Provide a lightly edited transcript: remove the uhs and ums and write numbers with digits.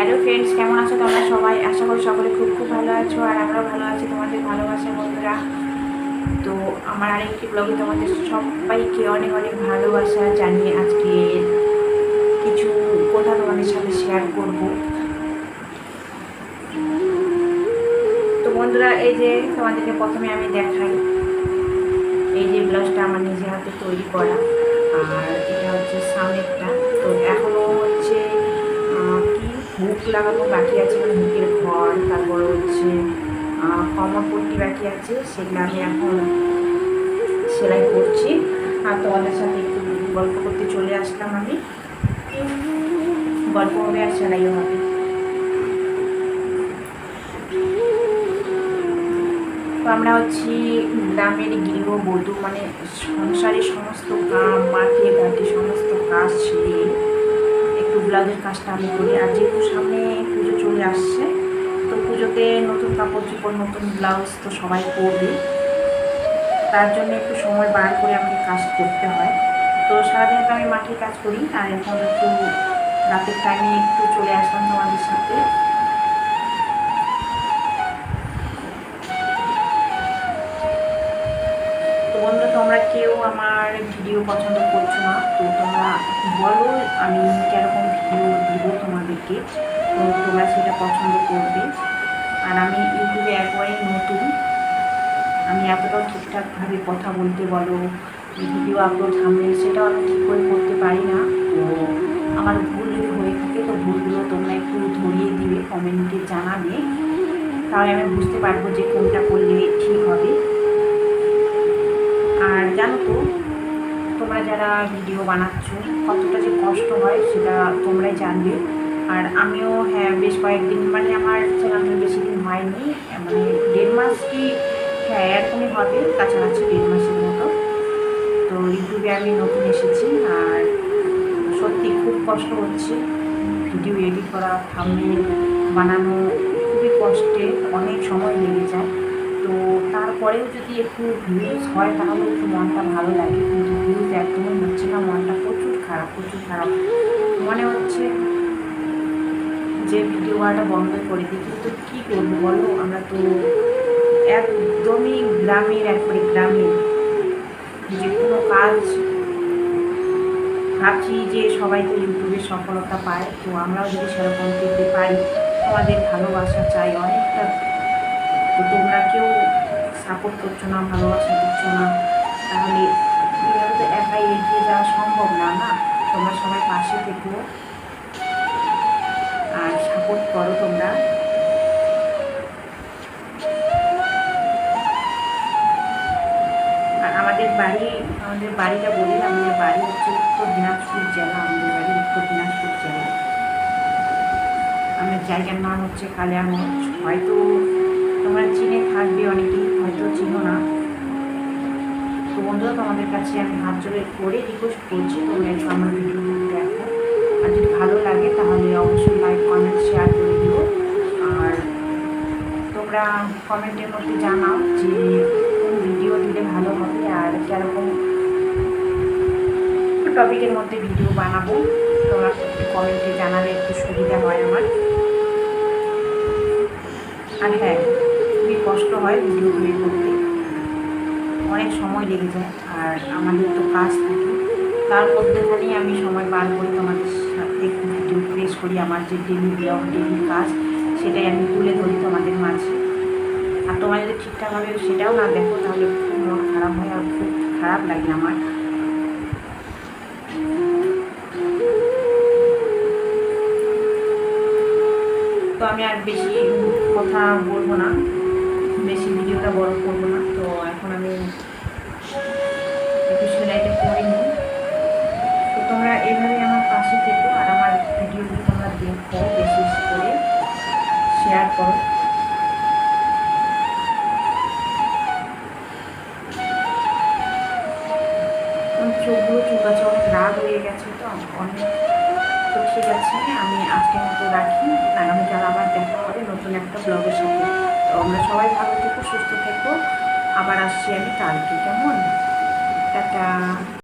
Hello friends, কেমন আছো তোমরা সবাই? আশা করি সকলে খুব খুব ভালো আছো, আর আমরাও ভালো আছি তোমাদের ভালোবাসা বন্ধুরা। তো আমার আরেকটি ব্লগে তোমাদের সবাইকে অনেক অনেক ভালোবাসা জানিয়ে আজকে কিছু কথা তোমাদের সাথে শেয়ার করব। তো বন্ধুরা, এই যে তোমাদেরকে প্রথমে আমি দেখাই, এই যে ব্লাউজটা আমার নিজে হাতে তৈরি করা, আর এটা হচ্ছে সামনেরটা। তো এখনও হচ্ছে কি হুক লাগানো বাকি আছে, মানে হুকের ঘর, তারপর হচ্ছে কমর পট্টি বাকি আছে, সেগুলো আমি এখন সেলাই করছি। আর তোমাদের সাথে একটু গল্প করতে চলে আসলাম আমি। গল্প হবে আর সেলাইও হবে। তো আমরা হচ্ছি গ্রামের গৃহবধূ, মানে সংসারের সমস্ত কাম, মাঠে ঘাটে সমস্ত কাজ ছেড়ে একটু ব্লাউজের কাজটা আমি করি। আর যেহেতু সামনে পুজো চলে আসছে, তো পুজোতে নতুন কাপড় চোপড়, নতুন ব্লাউজ তো সবাই পরবে, তার জন্য একটু সময় বার করে আমাকে কাজ করতে হয়। তো সারাদিন তো আমি মাঠে কাজ করি, আর এখন একটু রাতের টাইমে একটু চলে আসলাম তোমাদের সাথে। তো বন্ধু, তোমরা কেউ আমার ভিডিও পছন্দ করছো না, তো তোমরা বলো আমি কীরকম ভিডিও দিব তোমাদেরকে, তো তোমরা সেটা পছন্দ করবে। আর আমি ইউটিউবে একবারেই নতুন, আমি এতটাও ঠিকঠাকভাবে কথা বলতে বলো, ভিডিও আপলোড থামলে সেটাও আমি ঠিক করে করতে পারি না। তো আমার ভুল যদি হয়ে থাকে, তো ভুলগুলো তোমরা একটু ধরিয়ে দিবে, কমেন্টে জানাবে, তাহলে আমি বুঝতে পারবো যে কোনটা করলে ঠিক হবে। আর জানো তো, তোমরা যারা ভিডিও বানাচ্ছ কতটা যে কষ্ট হয় সেটা তোমরাই জানবে। আর আমিও বেশ কয়েকদিন, মানে আমার চ্যানেলটা বেশি দিন হয়নি, মানে 1.5 মাস কি, এরকমই হবে, কাছাকাছি 1.5 মাসের মতো। তো ইউটিউবে আমি নতুন এসেছি, আর সত্যি খুব কষ্ট হচ্ছে। ভিডিও এডিট করা, থাম্বনেল বানানো খুবই কষ্টে, অনেক সময় লেগে যায়। তো তারপরেও যদি একটু ভিউজ হয় তাহলে একটু মনটা ভালো লাগে, কিন্তু ভিউজ একদমই হচ্ছে না, মনটা প্রচুর খারাপ, প্রচুর খারাপ। মনে হচ্ছে যে ভিডিও বানাটা বন্ধ করে দিই, কিন্তু কী করবো বলো, আমরা তো একদমই গ্রামের, একবারে গ্রামের। যে কোনো কাজ ভাবছি যে সবাই তো ইউটিউবে সফলতা পায়, তো আমরাও যদি সেরকম পেতে পারি, আমাদের ভালোবাসা চাই অনেকটা। তো তোমরা কেউ সাপোর্ট করছো না, ভালোবাসা দিচ্ছ না, তাহলে এইভাবে তো একাই এগিয়ে যাওয়া সম্ভব না, না? তোমরা সবাই পাশে থেকো আর সাপোর্ট করো তোমরা। আর আমাদের বাড়িটা বলি, আমাদের বাড়ি হচ্ছে উত্তর দিনাজপুর জেলা, আমাদের বাড়ি উত্তর দিনাজপুর জেলা। আমাদের জায়গার নাম হচ্ছে কালিয়াগঞ্জ। হয়তো তোমরা চিনে থাকবে, অনেকেই হয়তো চিনো না। তো বন্ধুরা, তোমাদের কাছে আমি হাত জোড়ে করে রিকোয়েস্ট করছি, তোমরা একটু আমার ভিডিওগুলো দেখো, আর যদি ভালো লাগে তাহলে অবশ্যই লাইক, কমেন্ট, শেয়ার করে দিও। আর তোমরা কমেন্টের মধ্যে জানাও যে কোন ভিডিও দিলে ভালো হবে, আর কীরকম টপিকের মধ্যে ভিডিও বানাবো। তোমরা একটু কমেন্টে জানালে একটু সুবিধা হয় আমার। আর হ্যাঁ, খুবই কষ্ট হয় ভিডিও তৈরি করতে, অনেক সময় লেগে যায়, আর আমাদের তো কাজ থাকে, তার মধ্যেখানেই আমি সময় বার করে তোমাদের সাথে একটু ভিডিও প্রেস করি, আমার যে ডেলি ব্লগ, ডেলি কাজ, সেটাই আমি তুলে ধরি তোমাদের মাঝে। আর তোমরা যদি ঠিকঠাকভাবে সেটাও না দেখো, তাহলে খুব মন খারাপ হয়, আর খুব খারাপ লাগে আমার। তো আমি আর বেশি কথা বলবো না, বেশি ভিডিওটা বড় করবো না। তো এখন আমি একটু সেলাইটা করে নিই। তো তোমরা এইভাবে আমার পাশে থেকো, আর আমার ভিডিওগুলো তোমরা দেখো, বেশি করে শেয়ার করো। চোখগুলো চুকাচ্ছে, অনেক রাগ হয়ে গেছে তো অনেক। তো ঠিক আছে, আমি আজকের মতো রাখি, আগামীকাল আবার দেখা হবে নতুন একটা ব্লগের সাথে। তো আমরা সবাই ভালো থেকো, সুস্থ থেকো, আবার আসছি আমি কালকে, কেমন? টাটা।